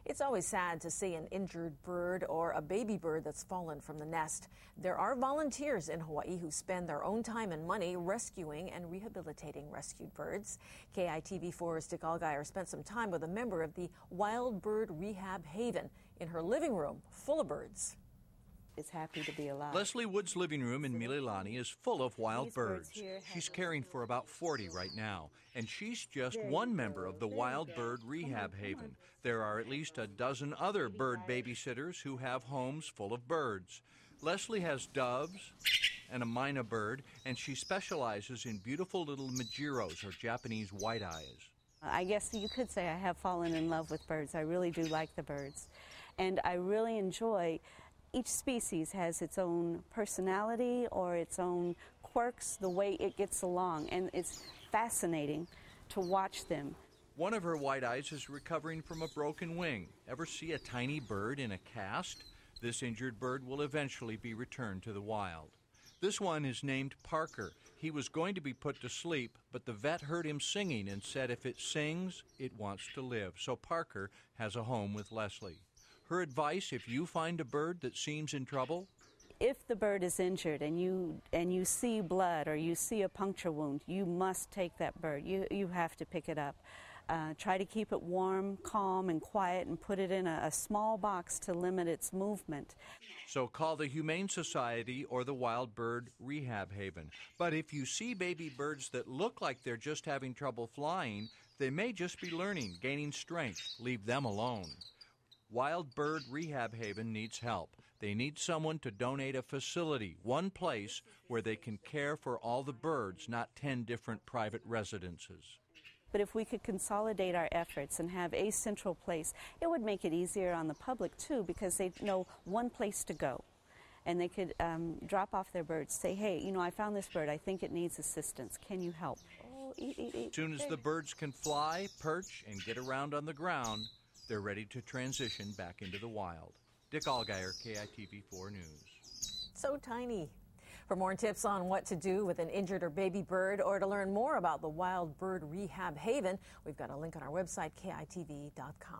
It's always sad to see an injured bird or a baby bird that's fallen from the nest. There are volunteers in Hawaii who spend their own time and money rescuing and rehabilitating rescued birds. KITV4's Dick Allgeier spent some time with a member of the Wild Bird Rehab Haven in her living room full of birds. Is happy to be alive. Leslie Wood's living room in Mililani is full of wild birds. She's caring for about 40 right now, and she's just one member of the Wild Bird Rehab Haven. There are at least a dozen other bird babysitters who have homes full of birds. Leslie has doves and a myna bird, and she specializes in beautiful little majiros, or Japanese white-eyes. I guess you could say I have fallen in love with birds. I really do like the birds, and I really enjoy. Each species has its own personality or its own quirks, the way it gets along, and it's fascinating to watch them. One of her white eyes is recovering from a broken wing. Ever see a tiny bird in a cast? This injured bird will eventually be returned to the wild. This one is named Parker. He was going to be put to sleep, but the vet heard him singing and said if it sings, it wants to live. So Parker has a home with Leslie. Her advice, if you find a bird that seems in trouble? If the bird is injured and you see blood or you see a puncture wound, you must take that bird. You have to pick it up. Try to keep it warm, calm, and quiet, and put it in a small box to limit its movement. So call the Humane Society or the Wild Bird Rehab Haven. But if you see baby birds that look like they're just having trouble flying, they may just be learning, gaining strength. Leave them alone. Wild Bird Rehab Haven needs help. They need someone to donate a facility, one place where they can care for all the birds, not 10 different private residences. But if we could consolidate our efforts and have a central place, it would make it easier on the public, too, because they know one place to go. And they could drop off their birds, say, hey, you know, I found this bird. I think it needs assistance. Can you help? Oh, eat. As soon as the birds can fly, perch, and get around on the ground, they're ready to transition back into the wild. Dick Allgeier, KITV4 News. So tiny. For more tips on what to do with an injured or baby bird, or to learn more about the Wild Bird Rehab Haven, we've got a link on our website, KITV.com.